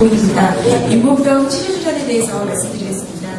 입니다. 잇몸병 치료 질환에 대해서 말씀드리겠습니다.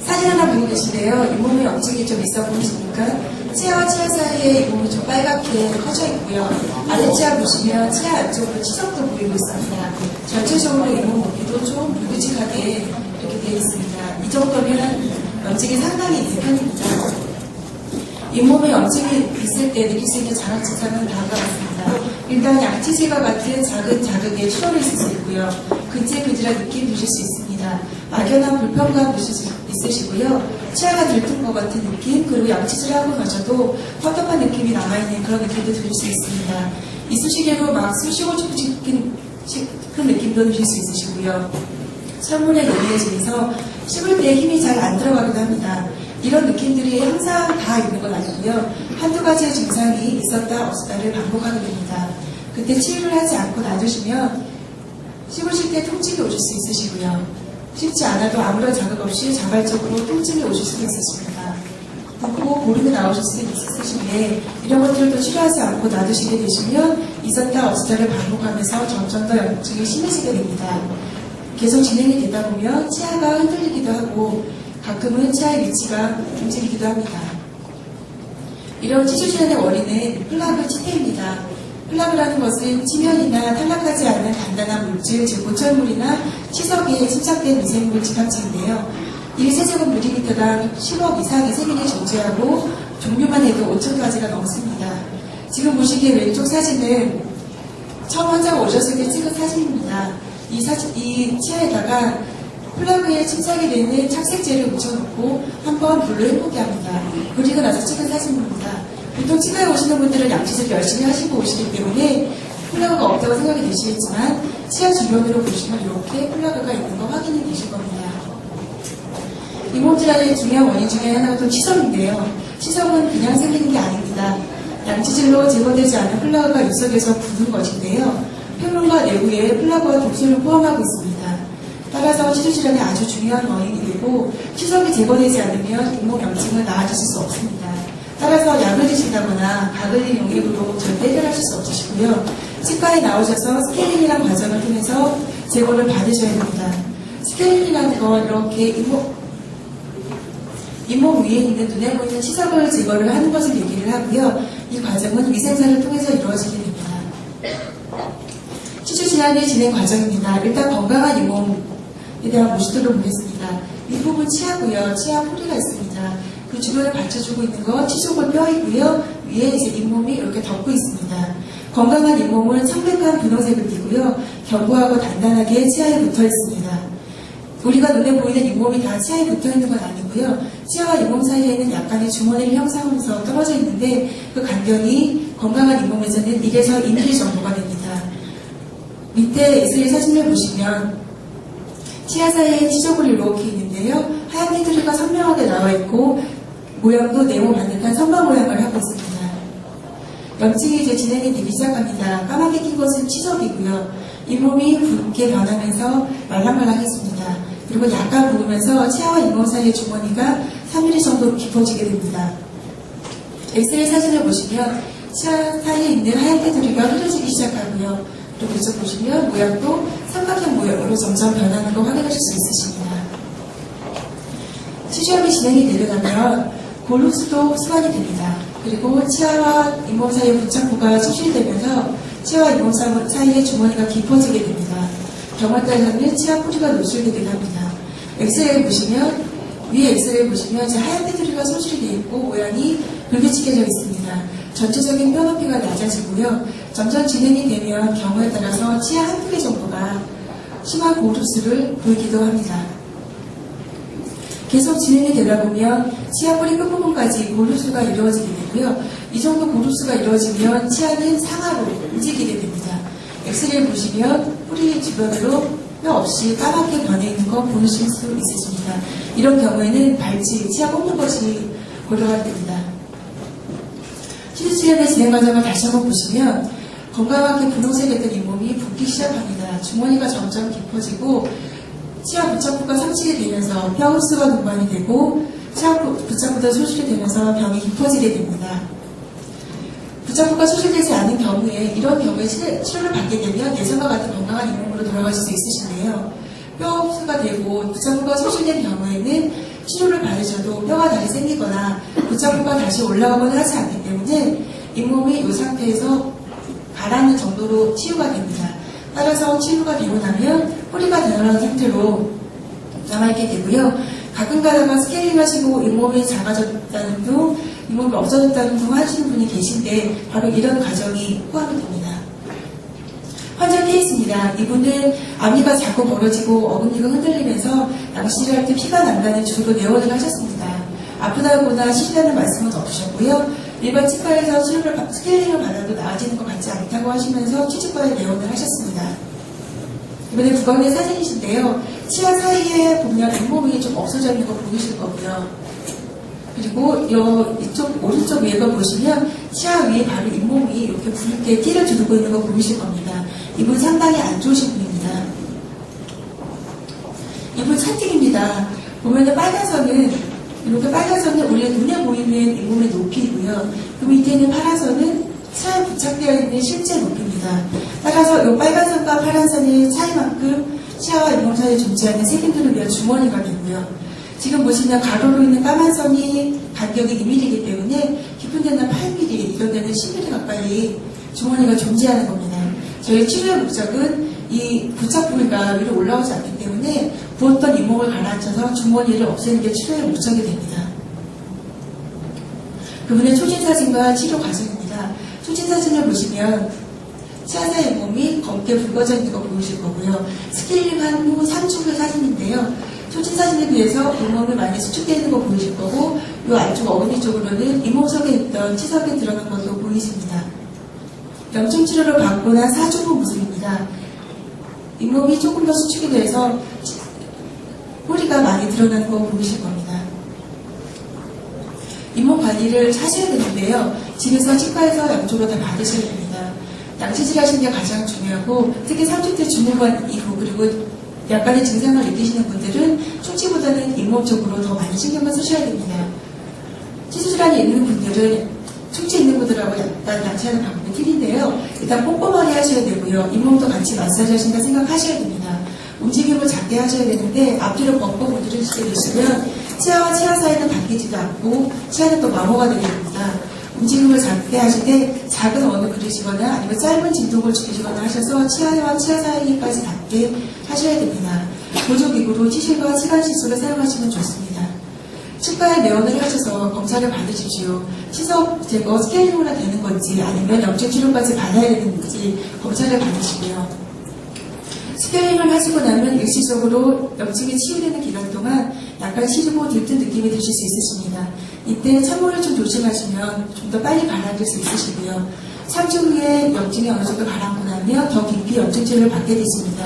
사진 하나 보고 계신데요. 잇몸에 염증이 좀 있어 보이십니까? 치아와 치아 사이에 잇몸이 좀 빨갛게 커져 있고요. 아래치아 보시면 치아 안쪽으로 치석도 보이고 있습니다. 전체적으로 잇몸 높이도 좀 묵직하게 이렇게 되어 있습니다. 이 정도면 염증이 상당히 있는 편입니다. 잇몸에 염증이 있을 때 느낄 수 있는 자각 증상은 다음과 같습니다. 일단 양치질과 같은 작은 자극에 출혈이 있을 수 있고요. 근질근질한 느낌 드실 수 있습니다. 막연한 불편감 드실 수 있으시고요. 치아가 들뜬 것 같은 느낌, 그리고 양치질하고 나서도 텁텁한 느낌이 남아있는 그런 느낌도 드실 수 있습니다. 이쑤시개로 막 쑤시고 싶은 느낌도 드실 수 있으시고요. 철문에 예민해지면서 씹을 때 힘이 잘 안 들어가기도 합니다. 이런 느낌들이 항상 다 있는 건 아니고요. 한두 가지의 증상이 있었다 없었다를 반복하게 됩니다. 그때 치유를 하지 않고 놔두시면 씹으실 때 통증이 오실 수 있으시고요. 씹지 않아도 아무런 자극 없이 자발적으로 통증이 오실 수도 있으십니다. 붓고 고름이 나오실 수 있으신데 이런 것들을 치료하지 않고 놔두시게 되시면 있었다 없었다를 반복하면서 점점 더 염증이 심해지게 됩니다. 계속 진행이 되다 보면 치아가 흔들리기도 하고 가끔은 치아의 위치가 움직이기도 합니다. 이런 치주 질환의 원인은 플라그 치태입니다. 플라그라는 것은 치면이나 탈락하지 않는 단단한 물질, 즉 고철물이나 치석에 침착된 미생물 집합체인데요. 1세제곱밀리미터당 10억 이상의 세균이 존재하고 종류만 해도 5,000가지가 넘습니다. 지금 보시기에 왼쪽 사진은 처음 환자가 오셨을 때 찍은 사진입니다. 이 치아에다가 플라그에 침착이 되는 착색제를 묻혀놓고 한번 물로 헹구게 합니다. 그리고 나서 찍은 사진입니다. 보통 치과에 오시는 분들은 양치질 열심히 하시고 오시기 때문에 플라그가 없다고 생각이 되시겠지만 치아 주변으로 보시면 이렇게 플라그가 있는 거 확인이 되실 겁니다. 잇몸 질환의 중요한 원인 중에 하나가 또 치석인데요. 치석은 그냥 생기는 게 아닙니다. 양치질로 제거되지 않은 플라그가 입속에서 굳은 것인데요. 평론과 내부에 플라그와 독소를 포함하고 있습니다. 따라서 치주 질환의 아주 중요한 원인이 되고 치석이 제거되지 않으면 잇몸 염증은 나아지실 수 없습니다. 따라서 약을 드신다거나 가글린 용액으로 절대 해결하실 수 없으시고요. 치과에 나오셔서 스케일링이라는 과정을 통해서 제거를 받으셔야 됩니다. 스케일링이라는 건 이렇게 잇몸 위에 있는 눈에 보이는 치석을 제거를 하는 것을 얘기를 하고요. 이 과정은 위생사를 통해서 이루어지게 됩니다. 치주 질환의 진행 과정입니다. 일단 건강한 잇몸에 대한 모습들을 보겠습니다. 윗부분 치아고요. 치아 뿌리가 있습니다. 그 주변을 받쳐주고 있는 건 치조골 뼈이고요. 위에 이제 잇몸이 이렇게 덮고 있습니다. 건강한 잇몸은 창백한 분홍색을 띠고요. 견고하고 단단하게 치아에 붙어 있습니다. 우리가 눈에 보이는 잇몸이 다 치아에 붙어 있는 건 아니고요. 치아와 잇몸 사이에는 약간의 주머니를 형성하면서 떨어져 있는데 그 간격이 건강한 잇몸에서는 1에서 2mm 정도가 됩니다. 밑에 엑스레이 사진을 보시면 치아 사이에 치조골이 이렇게 있는데요. 하얀 테두리가 선명하게 나와 있고 모양도 네모 반듯한 선반 모양을 하고 있습니다. 염증이 이제 진행이 되기 시작합니다. 까맣게 낀 것은 치석이고요. 잇몸이 붉게 변하면서 말랑말랑해집니다. 그리고 약간 부으면서 치아와 잇몸 사이의 주머니가 3mm 정도 깊어지게 됩니다. 엑스레이 사진을 보시면 치아 사이에 있는 하얀 테두리가 흐려지기 시작하고요. 그리고 이쪽 보시면 모양도 삼각형 모양으로 점점 변하는 거 확인하실 수 있으십니다. 치주염이 진행이 되려면 골흡수도 수반이 됩니다. 그리고 치아와 잇몸 사이의 부착부가 소실되면서 치아와 잇몸 사이의 주머니가 깊어지게 됩니다. 경우에 따라서는 치아 뿌리가 노출되기도 합니다. 엑스레이를 보시면 위에 엑스레이를 보시면 이제 하얀 테두리가 소실이 되어 있고 모양이 불규칙해져 있습니다. 전체적인 뼈 높이가 낮아지고요. 점점 진행이 되면 경우에 따라서 치아 한두 개 정도가 심한 고흡수를 보이기도 합니다. 계속 진행이 되다 보면 치아 뿌리 끝부분까지 고흡수가 이루어지게 되고요. 이 정도 고흡수가 이루어지면 치아는 상하로 움직이게 됩니다. 엑스레이를 보시면 뿌리 주변으로 뼈 없이 까맣게 변해 있는 거 보실 수 있으십니다. 이런 경우에는 발치, 치아 꼽는 것이 고려가 됩니다. 치주 질환의 진행 과정을 다시 한번 보시면 건강하게 분홍색이었던 잇몸이 붓기 시작합니다. 주머니가 점점 깊어지고 치아 부착부가 상치게 되면서 뼈 흡수가 동반이 되고 치아 부착부도 소실이 되면서 병이 깊어지게 됩니다. 부착부가 소실되지 않은 경우에 이런 경우에 치료를 받게 되면 예전과 같은 건강한 잇몸으로 돌아가실 수 있으신데요. 뼈 흡수가 되고 부착부가 소실된 경우에는 치료를 받으셔도 뼈가 다시 생기거나 부착부가 다시 올라가거나 하지 않기 때문에 잇몸이 이 상태에서 가라앉는 정도로 치유가 됩니다. 따라서 치유가 되고 나면 뿌리가 드러난 상태로 남아있게 되고요. 가끔 가다가 스케일링 하시고 잇몸이 작아졌다는 둥, 잇몸이 없어졌다는 둥 하시는 분이 계신데 바로 이런 과정이 포함이 됩니다. 환자 케이스입니다. 이분은 앞니가 자꾸 벌어지고 어금니가 흔들리면서 양치질을 할 때 피가 난다는 주로 내원을 하셨습니다. 아프다거나 시리다는 말씀은 없으셨고요. 일반 치과에서 스케일링을 받아도 나아지는 것 같지 않다고 하시면서 취직과에 내원을 하셨습니다. 이번에 구강내 사진이신데요. 치아 사이에 보면 잇몸이 좀 없어져 있는 거 보이실 거고요. 그리고 이쪽 오른쪽 위에가 보시면 치아 위에 바로 잇몸이 이렇게 붉게 띠를 두르고 있는 거 보이실 겁니다. 이분 상당히 안 좋으신 분입니다. 이분 차팅입니다. 보면은 빨간 선은 이렇게 빨간 선은 우리가 눈에 보이는 잇몸의 높이고요. 그 밑에는 파란 선은 치아에 부착되어 있는 실제 높이입니다. 따라서 이 빨간 선과 파란 선의 차이만큼 치아와 잇몸 사이에 존재하는 세균들을 위한 주머니가 되고요. 지금 보시면 가로로 있는 까만 선이 간격이 2mm이기 때문에 깊은 데는 8mm, 이런 데는 10mm 가까이 주머니가 존재하는 겁니다. 저희 치료의 목적은 이 부착 부위가 위로 올라오지 않기 때문에 부었던 잇몸을 가라앉혀서 주머니를 없애는 게 치료의 목적이 됩니다. 그분의 초진사진과 치료 과정입니다. 초진사진을 보시면 치아 사이 잇몸이 검게 붉어져 있는 거 보이실 거고요. 스케일링한 후 3주 후의 사진인데요. 초진사진에 비해서 잇몸이 많이 수축되어 있는 거 보이실 거고 이 안쪽 어금니 쪽으로는 잇몸 속에 있던 치석이 들어간 것도 보이십니다. 염증 치료를 받고 난 4주 후 모습입니다. 잇몸이 조금 더 수축이 돼서 뿌리가 많이 드러나는 거 보이실 겁니다. 잇몸 관리를 하셔야 되는데요. 집에서 치과에서 양쪽으로 다 받으셔야 됩니다. 양치질 하시는 게 가장 중요하고 특히 3주 때 주무관 이후 그리고 약간의 증상을 느끼시는 분들은 충치보다는 잇몸 쪽으로 더 많이 신경을 쓰셔야 됩니다. 치수질환이 있는 분들은 충치 있는 분들하고 약간 양치하는 방법이 틀린데요. 일단 꼼꼼하게 하셔야 되고요. 잇몸도 같이 마사지 하신다 생각하셔야 됩니다. 움직임을 작게 하셔야 되는데 앞뒤로 뻗고 문지르시게 되시면 치아와 치아 사이는 바뀌지도 않고 치아는 또 마모가 되게 됩니다. 움직임을 작게 하실 때 작은 원을 그리시거나 아니면 짧은 진동을 주시거나 하셔서 치아와 치아 사이까지 닿게 하셔야 됩니다. 보조기구로 치실과 치간시술을 사용하시면 좋습니다. 치과에 내원을 하셔서 검사를 받으십시오. 치석 제거 스케일링으로 되는 건지 아니면 염증 치료까지 받아야 되는지 검사를 받으시고요. 스케일링을 하시고 나면 일시적으로 염증이 치유되는 기간 동안 약간 시리고 들뜬 느낌이 드실 수 있으십니다. 이때 찬물을 좀 조심하시면 좀 더 빨리 가라앉을 수 있으시고요. 3주 후에 염증이 어느 정도 가라앉고 나면 더 깊이 염증 치료를 받게 되십니다.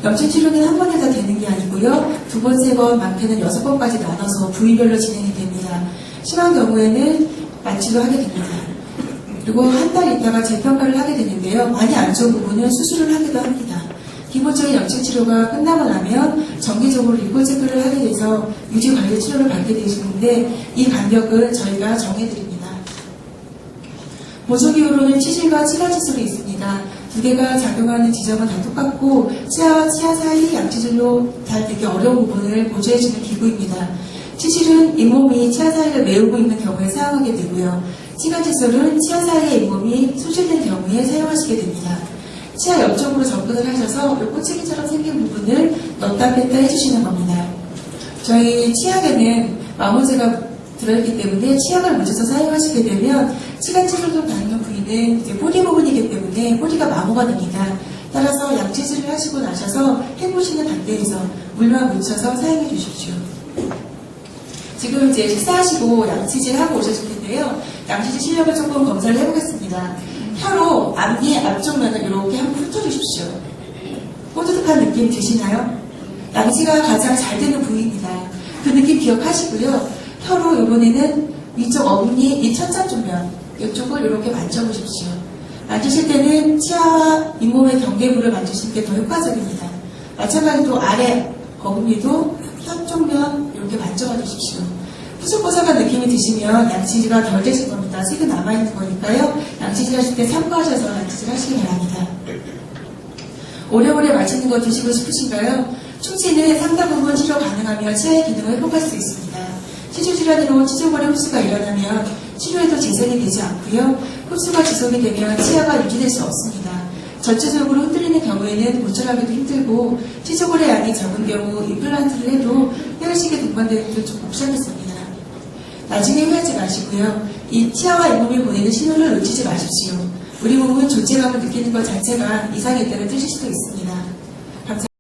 염증 치료는 한 번에 다 되는 게 아니고요. 2번, 3번, 많게는 6번까지 나눠서 부위별로 진행이 됩니다. 심한 경우에는 마취도 하게 됩니다. 그리고 한 달 있다가 재평가를 하게 되는데요. 많이 안 좋은 부분은 수술을 하기도 합니다. 기본적인 염증 치료가 끝나고 나면 정기적으로 리콜 체크를 하게 돼서 유지 관리 치료를 받게 되시는데 이 간격은 저희가 정해드립니다. 보조기구로는 치실과 치간시술이 있습니다. 두 개가 작용하는 지점은 다 똑같고 치아와 치아 사이 양치질로 잘 되기 어려운 부분을 보조해주는 기구입니다. 치실은 잇몸이 치아 사이를 메우고 있는 경우에 사용하게 되고요. 치간시술은 치아 사이의 잇몸이 소실된 경우에 사용하시게 됩니다. 치아 옆쪽으로 접근을 하셔서 꼬치기처럼 생긴 부분을 넣다 뺐다 해주시는 겁니다. 저희 치약에는 마모제가 들어있기 때문에 치약을 묻혀서 사용하시게 되면 치간치료를 받는 부위는 이제 뿌리 부분이기 때문에 뿌리가 마모가 됩니다. 따라서 양치질을 하시고 나셔서 해보시는 단계에서 물만 묻혀서 사용해 주십시오. 지금 이제 식사하시고 양치질 하고 오셨을 텐데요. 양치질 실력을 조금 검사를 해보겠습니다. 혀로 앞니 앞쪽 면을 이렇게 한번 훑어주십시오. 뽀드득한 느낌 드시나요? 양치가 가장 잘 되는 부위입니다. 그 느낌 기억하시고요. 혀로 이번에는 위쪽 어금니 이 천장 쪽면 이쪽을 이렇게 만져보십시오. 만지실 때는 치아와 잇몸의 경계부를 만지실 때 더 효과적입니다. 마찬가지로 아래 어금니도 혀 쪽면 이렇게 만져봐 주십시오. 푸석푸석한 느낌이 드시면 양치질가 덜 되실 겁니다. 색은 남아있는 거니까요. 양치질 하실 때 참고하셔서 양치질 하시기 바랍니다. 오래오래 맛있는 거 드시고 싶으신가요? 충치는 상당 부분 치료 가능하며 치아의 기능을 회복할 수 있습니다. 치주질환으로 치조골의 흡수가 일어나면 치료에도 재생이 되지 않고요. 흡수가 지속이 되면 치아가 유지될 수 없습니다. 전체적으로 흔들리는 경우에는 고철하기도 힘들고 치조골의 양이 적은 경우 임플란트를 해도 폐혈식에 동반되는 것도 좀 복잡했습니다. 나중에 후회하지 마시고요. 이 치아와 잇몸이 보내는 신호를 놓치지 마십시오. 우리 몸은 존재감을 느끼는 것 자체가 이상이 있다는 뜻일 수도 있습니다.